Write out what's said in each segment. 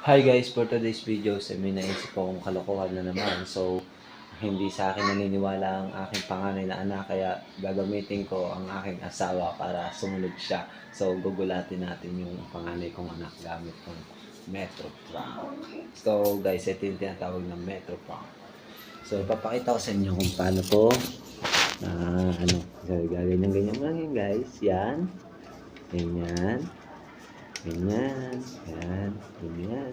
Hi guys, for today's video, may naisip kong kalokohan na naman. So, hindi sa akin naniniwala ang aking panganay na anak, kaya gagamitin ko ang aking asawa para sumunod siya. So, gugulatin natin yung panganay kong anak gamit ng Metro Prank. So guys, ito yung tinatawag na Metro Prank. So, ipapakita ko sa inyo kung paano to. So, ganyan mo lang yun guys. Yan. Ganyan. Ganyan, yan, ganyan,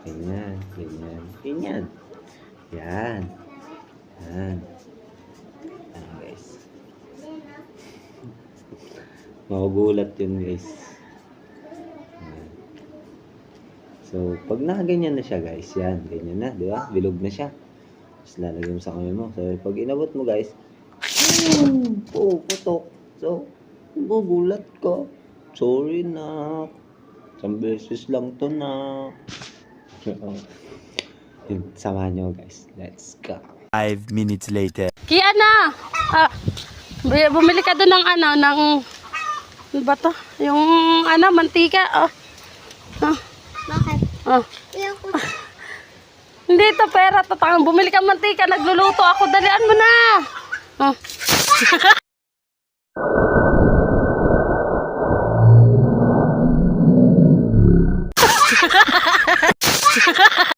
ganyan, ganyan, ganyan. Yan. Yan. Yan guys. Magugulat yun guys. Yan. So, pag nakaganyan na siya guys, yan, ganyan na, di ba? Bilog na siya. Tapos lalagay mo sa kamay mo. So, pag inabot mo guys, putok. So, magugulat ka. Sorry na. Isang beses lang to na. Yun, samahan nyo guys. Let's go. 5 minutes later. Kaya na! Bumili ka doon ng ano ba to? Yung mantika. Bakit? Ayoko. Hindi to pera. Bumili ka mantika. Nagluluto ako. Dalian mo na.